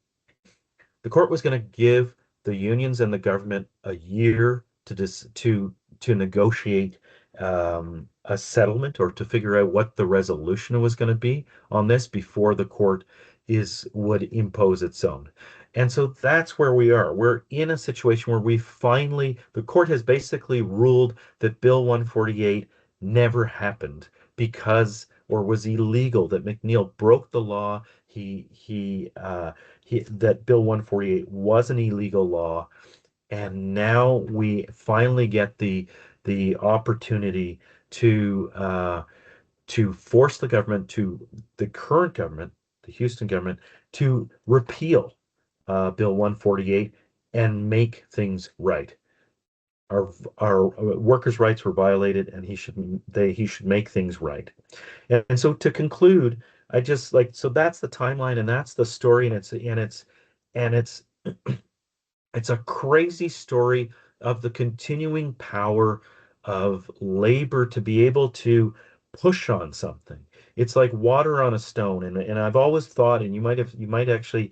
the court was going to give the unions and the government a year to negotiate a settlement or to figure out what the resolution was going to be on this before the court is would impose its own. And so that's where we are. We're in a situation where the court has basically ruled that Bill 148 never happened because or was illegal, that McNeil broke the law. That Bill 148 was an illegal law, and now we finally get the opportunity to force the current government, the Houston government, to repeal Bill 148 and make things right. Our workers' rights were violated, and he should make things right. And so to conclude, I just like so that's the timeline and that's the story, and it's a crazy story of the continuing power of labor to be able to push on something. It's like water on a stone. And I've always thought, and you might actually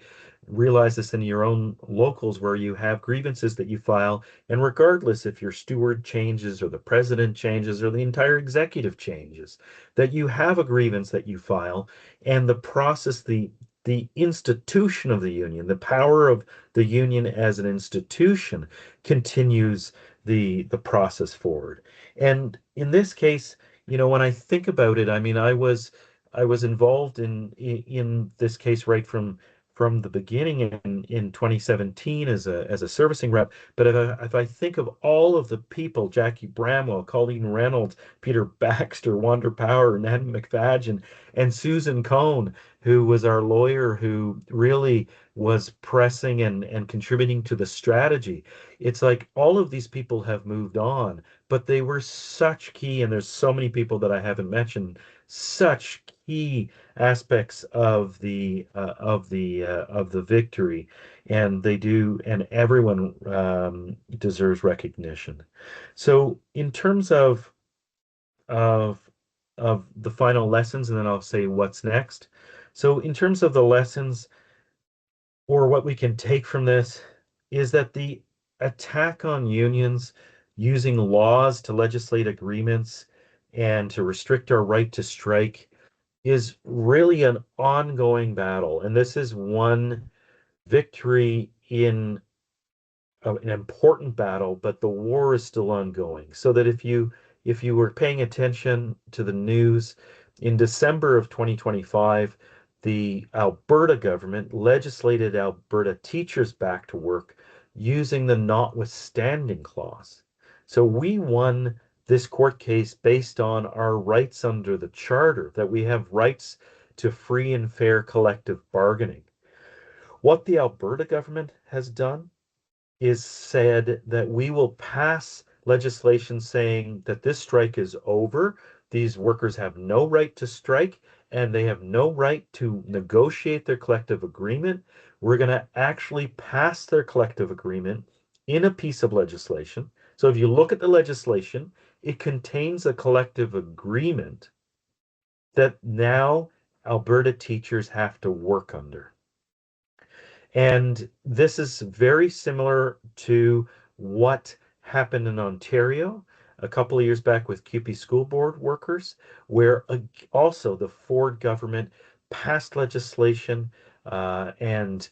realize this in your own locals where you have grievances that you file, and regardless if your steward changes or the president changes or the entire executive changes, that you have a grievance that you file, and the process, the institution of the union, the power of the union as an institution continues the process forward. And in this case, when I think about it, I mean, I was involved in this case right from the beginning in 2017 as a servicing rep. But if I think of all of the people, Jackie Bramwell, Colleen Reynolds, Peter Baxter, Wander Power, Nan McFadgen, and Susan Cohn, who was our lawyer who really was pressing and contributing to the strategy. It's like all of these people have moved on, but they were such key, and there's so many people that I haven't mentioned, such key aspects of the victory, and they do, and everyone deserves recognition. So in terms of of the final lessons, and then I'll say what's next. So in terms of the lessons, or what we can take from this, is that the attack on unions using laws to legislate agreements and to restrict our right to strike is really an ongoing battle. And this is one victory in an important battle, but the war is still ongoing. So that if you were paying attention to the news, in December of 2025, the Alberta government legislated Alberta teachers back to work using the notwithstanding clause. So we won this court case based on our rights under the charter, that we have rights to free and fair collective bargaining. What the Alberta government has done is said that we will pass legislation saying that this strike is over. These workers have no right to strike, and they have no right to negotiate their collective agreement. We're going to actually pass their collective agreement in a piece of legislation. So if you look at the legislation, it contains a collective agreement that now Alberta teachers have to work under. And this is very similar to what happened in Ontario a couple of years back with CUPE school board workers, where also the Ford government passed legislation and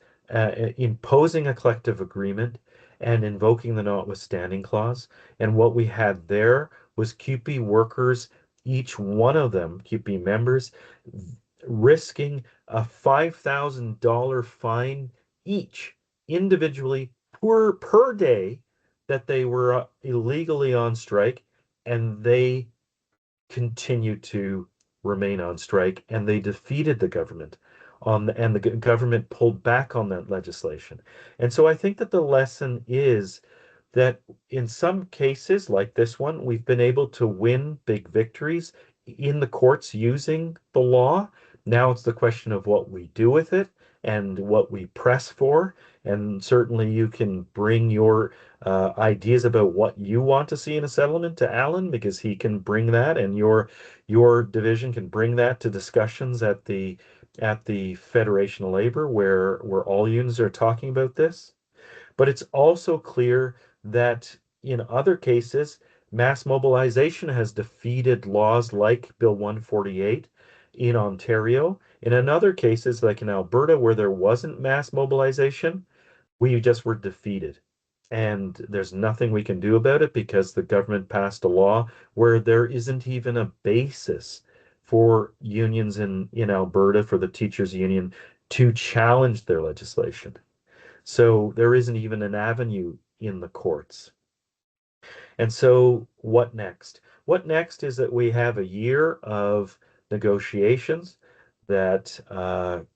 imposing a collective agreement. and invoking the notwithstanding clause. And what we had there was CUPE workers, each one of them, CUPE members, risking a $5,000 fine each individually per day that they were illegally on strike, and they continued to remain on strike, and they defeated the government and the government pulled back on that legislation. And so I think that the lesson is that in some cases, like this one, we've been able to win big victories in the courts using the law. Now it's the question of what we do with it and what we press for. And certainly you can bring your ideas about what you want to see in a settlement to Alan, because he can bring that, and your division can bring that to discussions at the Federation of Labor, where all unions are talking about this. But it's also clear that in other cases, mass mobilization has defeated laws like Bill 148 in Ontario. In other cases, like in Alberta, where there wasn't mass mobilization, we just were defeated. And there's nothing we can do about it because the government passed a law where there isn't even a basis for unions in Alberta, for the teachers union, to challenge their legislation. So there isn't even an avenue in the courts. And so what next? What next is that we have a year of negotiations that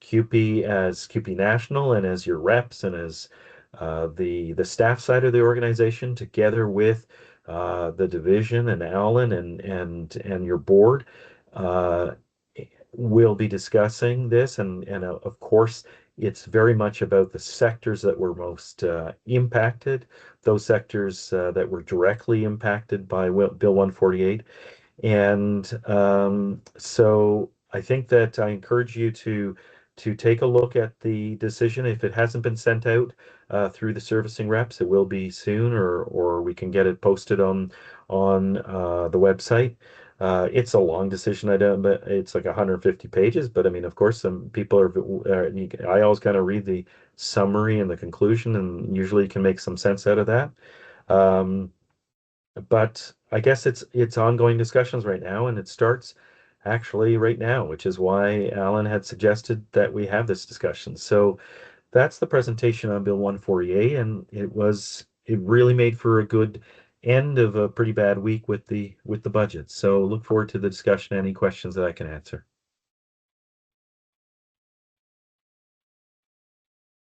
CUPE, as CUPE National and as your reps and as the staff side of the organization, together with the division and Alan and your board, uh, will be discussing this. And of course, it's very much about the sectors that were most impacted, those sectors that were directly impacted by Bill 148. And so I think that I encourage you to take a look at the decision. If it hasn't been sent out through the servicing reps, it will be soon, or we can get it posted on the website. It's a long decision. I don't, but it's like 150 pages. But I mean, of course, some people I always kind of read the summary and the conclusion, and usually you can make some sense out of that. Um, but I guess it's ongoing discussions right now, and it starts actually right now, which is why Alan had suggested that we have this discussion. So that's the presentation on Bill 148, and it really made for a good end of a pretty bad week with the budget. So look forward to the discussion. Any questions that I can answer.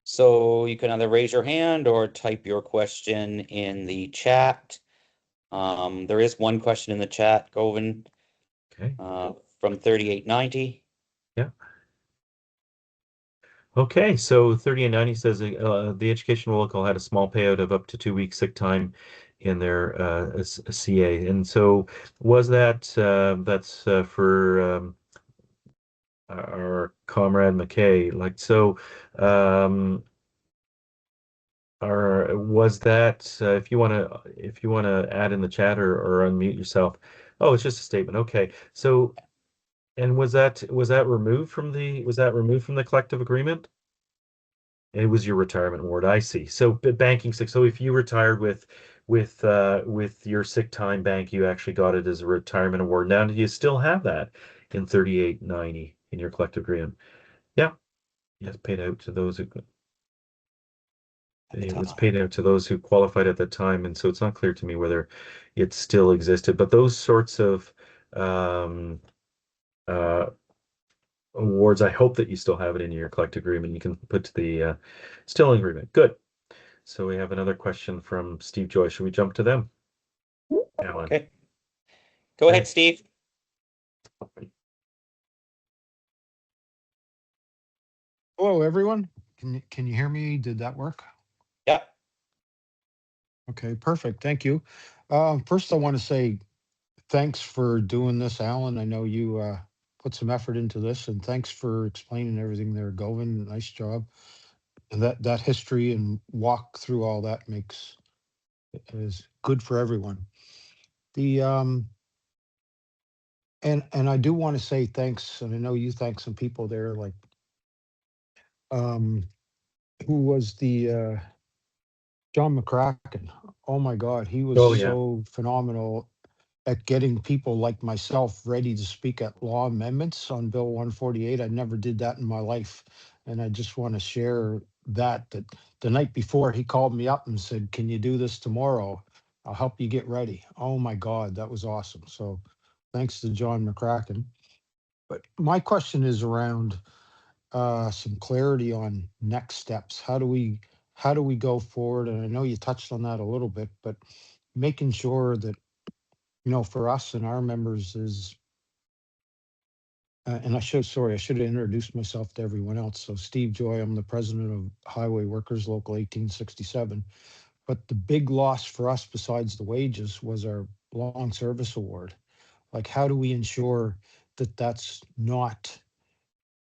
So you can either raise your hand or type your question in the chat. There is one question in the chat, Govin, Okay. from 3890. Yeah. Okay, so 3890 says the educational local had a small payout of up to 2 weeks sick time in their CA. And so was that that's for our comrade McKay. Like, so was that if you want to add in the chat, or unmute yourself. Oh, it's just a statement. Okay. So, and was that removed from the collective agreement? It was your retirement award. I see. So banking sick. So if you retired with your sick time bank, you actually got it as a retirement award. Now, do you still have that in 3890 in your collective agreement? Yeah. Yes, paid out to those who it was paid out to those who qualified at the time, and so it's not clear to me whether it still existed. But those sorts of um, uh, awards, I hope that you still have it in your collective agreement. You can put to the still in agreement. Good. So we have another question from Steve Joy. Should we jump to them? Alan. Okay. Go ahead, Steve. Hello, everyone. Can you hear me? Did that work? Yeah. Okay, perfect. Thank you. First, I want to say thanks for doing this, Alan. I know you put some effort into this, and thanks for explaining everything there, Govin. Nice job. And that history and walk through all that is good for everyone. The and I do want to say thanks, and I know you thank some people there, like who was the John McCracken. Oh my God, he was Oh yeah. so phenomenal at getting people like myself ready to speak at law amendments on Bill 148. I never did that in my life. And I just want to share that the night before he called me up and said, "Can you do this tomorrow? I'll help you get ready." Oh my God, that was awesome. So thanks to John McCracken. But my question is around some clarity on next steps. How do we go forward? And I know you touched on that a little bit, but making sure that, for us and our members is, and I should have introduced myself to everyone else. So Steve Joy, I'm the president of Highway Workers Local 1867. But the big loss for us besides the wages was our long service award. Like, how do we ensure that that's not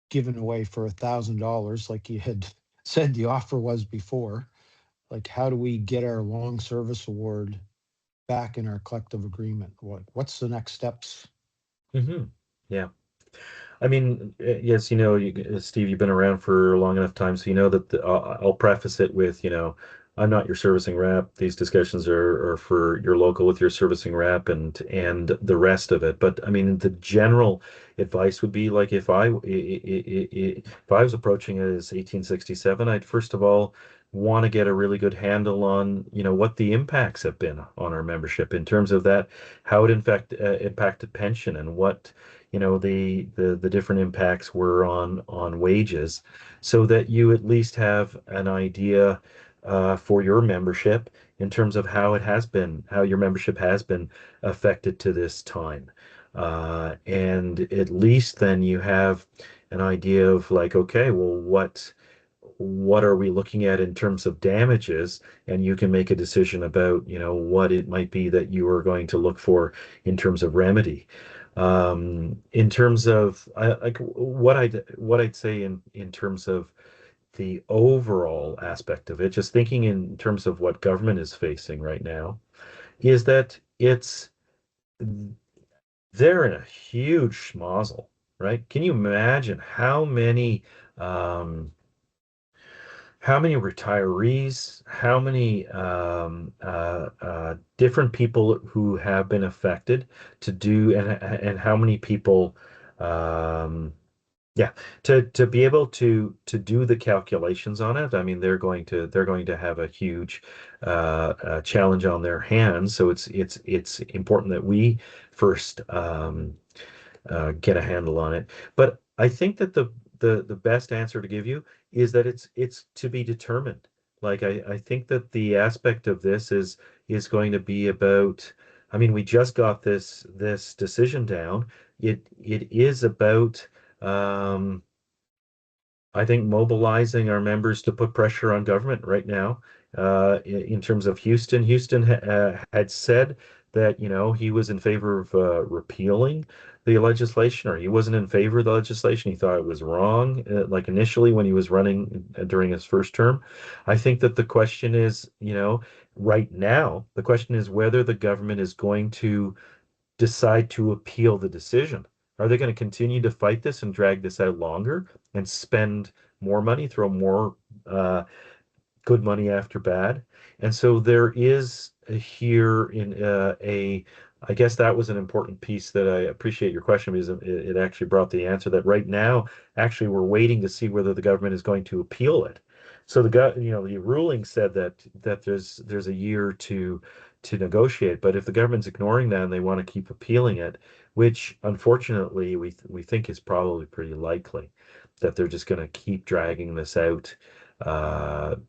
given away for $1,000 like you had said the offer was before? Like, how do we get our long service award back in our collective agreement? What's the next steps? Hmm. Yeah. I mean, yes, Steve, you've been around for a long enough time, so you know that I'll preface it with, I'm not your servicing rep. These discussions are for your local with your servicing rep and the rest of it. But I mean, the general advice would be like if I was approaching it as 1867, I'd first of all want to get a really good handle on, what the impacts have been on our membership in terms of that, how it in fact impacted pension and what the different impacts were on wages, so that you at least have an idea for your membership in terms of how your membership has been affected to this time. And at least then you have an idea of like, okay, well, what are we looking at in terms of damages? And you can make a decision about, what it might be that you are going to look for in terms of remedy. In terms of like what I'd say in terms of the overall aspect of it, just thinking in terms of what government is facing right now, is that they're in a huge schmozzle, right? Can you imagine um, how many retirees, how many different people who have been affected to do, and how many people, um, yeah, to be able to do the calculations on it. I mean, they're going to have a huge challenge on their hands. So it's important that we first get a handle on it. But I think that the best answer to give you is that it's to be determined. Like I think that the aspect of this is going to be about. I mean, we just got this decision down. It is about I think mobilizing our members to put pressure on government right now. In terms of Houston, had said that he was in favor of repealing the legislation, or he wasn't in favor of the legislation. He thought it was wrong, like initially when he was running during his first term. I think that the question is, right now, the question is whether the government is going to decide to appeal the decision. Are they going to continue to fight this and drag this out longer and spend more money, throw more uh, good money after bad? And so there is here in I guess that was an important piece that I appreciate your question, because it actually brought the answer that right now, actually, we're waiting to see whether the government is going to appeal it. So the ruling said that there's a year to negotiate, but if the government's ignoring that and they want to keep appealing it, which unfortunately we think is probably pretty likely, that they're just going to keep dragging this out,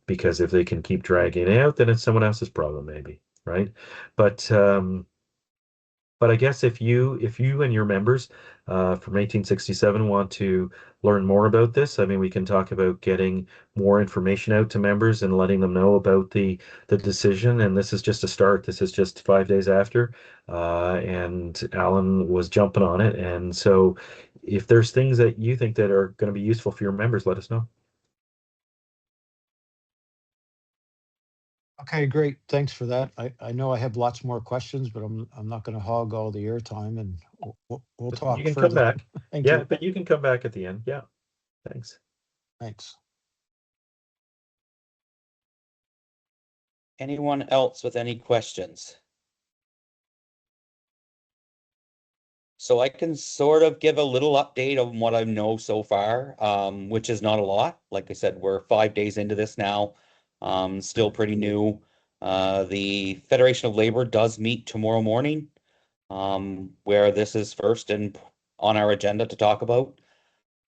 because if they can keep dragging it out, then it's someone else's problem, maybe, right? But I guess if you and your members from 1867 want to learn more about this, I mean, we can talk about getting more information out to members and letting them know about the decision. And this is just a start. This is just 5 days after, and Alan was jumping on it. And so, if there's things that you think that are going to be useful for your members, let us know. Okay, great. Thanks for that. I know I have lots more questions, but I'm not going to hog all the airtime, and we'll But you talk can come further. back. Thank Yeah, you. but you can come back at the end. Yeah, thanks. Thanks. Anyone else with any questions? So I can sort of give a little update on what I know so far, which is not a lot. Like I said, we're 5 days into this now, still pretty new. The Federation of Labor does meet tomorrow morning, where this is first and on our agenda to talk about.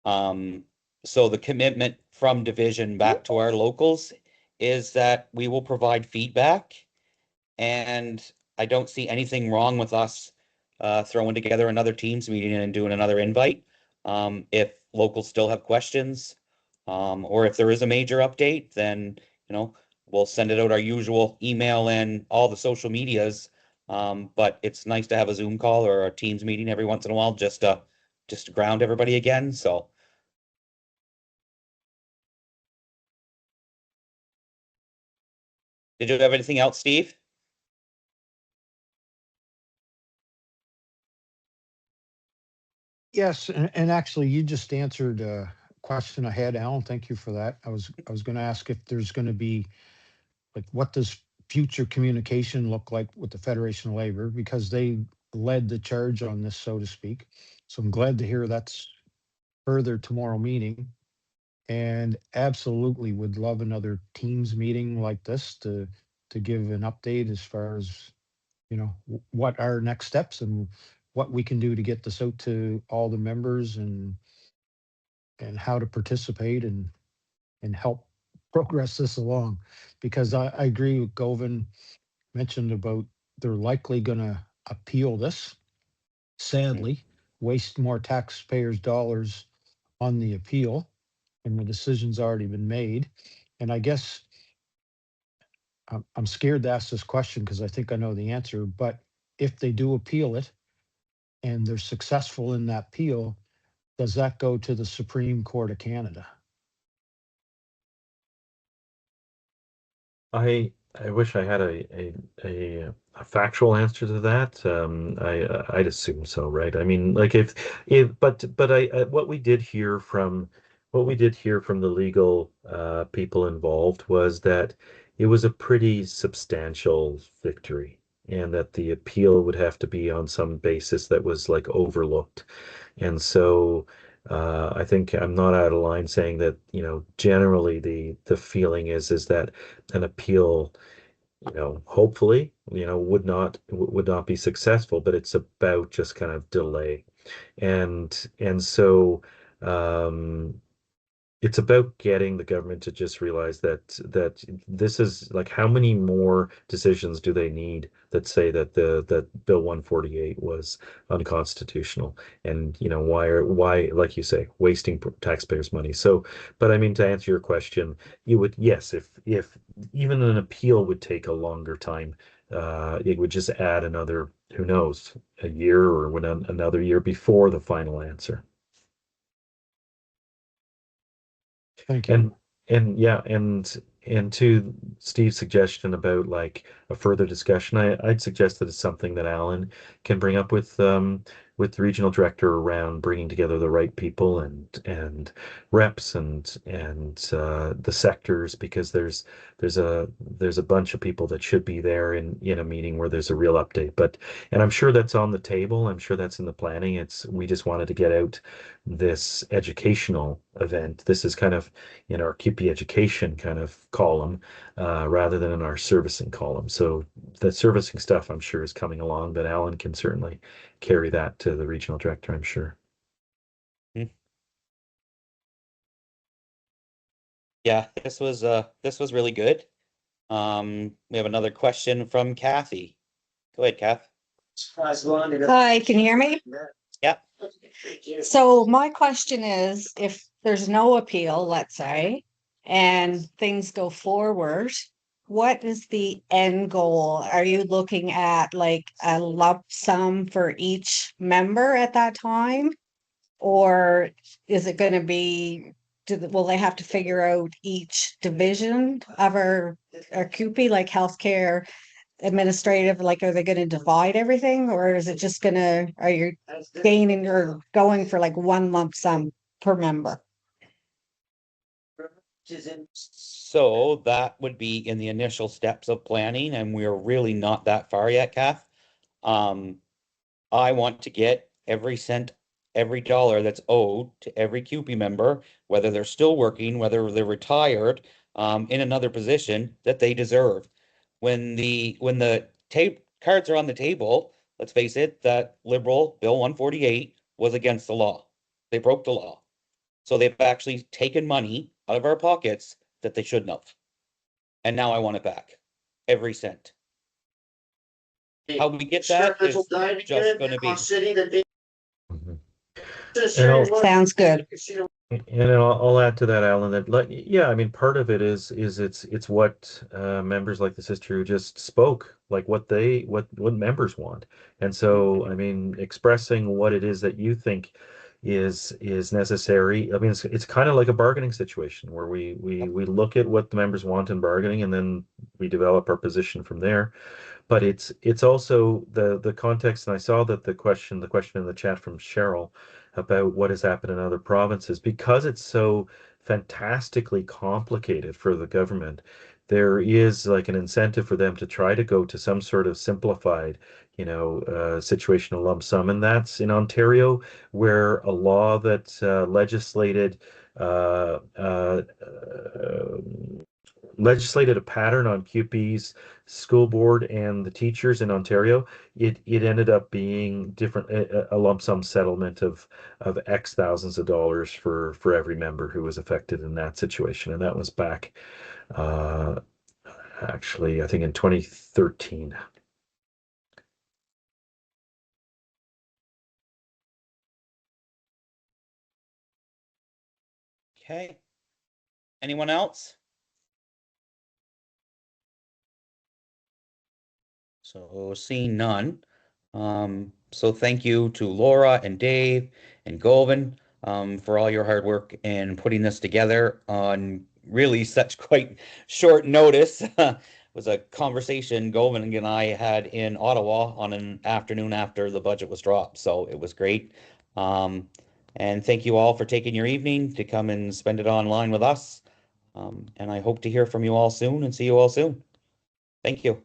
So the commitment from division back to our locals is that we will provide feedback, and I don't see anything wrong with us throwing together another Teams meeting and doing another invite. If locals still have questions, or if there is a major update, then we'll send it out our usual email and all the social medias. But it's nice to have a Zoom call or a Teams meeting every once in a while just to ground everybody again. So did you have anything else, Steve? Yes, and actually, you just answered a question I had, Alan. Thank you for that. I was going to ask if there's going to be, like, what does future communication look like with the Federation of Labor, because they led the charge on this, so to speak. So I'm glad to hear that's further tomorrow meeting, and absolutely would love another Teams meeting like this to give an update as far as what our next steps and what we can do to get this out to all the members, and how to participate and help progress this along. Because I agree with Govin mentioned about they're likely going to appeal this, sadly, waste more taxpayers' dollars on the appeal, and the decision's already been made. And I guess I'm scared to ask this question because I think I know the answer, but if they do appeal it and they're successful in that appeal, does that go to the Supreme Court of Canada? I wish I had a factual answer to that. I'd assume so, right? I mean, like if but what we did hear from the legal people involved was that it was a pretty substantial victory, and that the appeal would have to be on some basis that was like overlooked. And so I think I'm not out of line saying that, generally the feeling is that an appeal, hopefully, would not be successful, but it's about just kind of delay. And so it's about getting the government to just realize that this is like, how many more decisions do they need that say that Bill 148 was unconstitutional, and why, like you say, wasting taxpayers' money. So, but I mean, to answer your question, you would, yes, if even an appeal would take a longer time, it would just add another, who knows, a year, or another year before the final answer. Thank you. And yeah, and to Steve's suggestion about like a further discussion, I'd suggest that it's something that Alan can bring up with the regional director around bringing together the right people and reps and the sectors, because there's a bunch of people that should be there in a meeting where there's a real update. And I'm sure that's on the table. I'm sure that's in the planning. We just wanted to get out this educational event. This is kind of in our CUPE education kind of column, rather than in our servicing column. So the servicing stuff, I'm sure, is coming along, but Alan can certainly carry that to the regional director, I'm sure. Yeah, this was really good. We have another question from Kathy. Go ahead, Kath. Hi, can you hear me? Yeah. So my question is, if there's no appeal, let's say, and things go forward, what is the end goal? Are you looking at like a lump sum for each member at that time? Or is it going to be, will they have to figure out each division of our CUPE, like healthcare, administrative, like, are they going to divide everything, or is it just going to, are you gaining or going for like one lump sum per member? So that would be in the initial steps of planning, and we're really not that far yet, Kath. I want to get every cent, every dollar that's owed to every CUPE member, whether they're still working, whether they're retired, in another position that they deserve. When the tape cards are on the table, let's face it, that Liberal Bill 148 was against the law. They broke the law. So they've actually taken money out of our pockets that they shouldn't have. And now I want it back. Every cent. How we get that is just going to be. Mhm. Sounds good. And I'll add to that, Alan, that yeah, I mean, part of it is it's what members like the sister who just spoke, like what members want. And so, I mean, expressing what it is that you think is necessary. I mean, it's kind of like a bargaining situation where we look at what the members want in bargaining, and then we develop our position from there. But it's also the context, and I saw that the question in the chat from Cheryl about what has happened in other provinces, because it's so fantastically complicated for the government. There is like an incentive for them to try to go to some sort of simplified, situational lump sum, and that's in Ontario, where a law that uh, uh, uh, legislated a pattern on CUPE's school board and the teachers in Ontario. It ended up being different, a lump sum settlement of X thousands of dollars for every member who was affected in that situation, and that was back uh, actually I think in 2013. Okay. Anyone else? So seeing none. So thank you to Laura and Dave and Govan for all your hard work in putting this together on really such quite short notice. It was a conversation Govan and I had in Ottawa on an afternoon after the budget was dropped, so it was great. And thank you all for taking your evening to come and spend it online with us. And I hope to hear from you all soon and see you all soon. Thank you.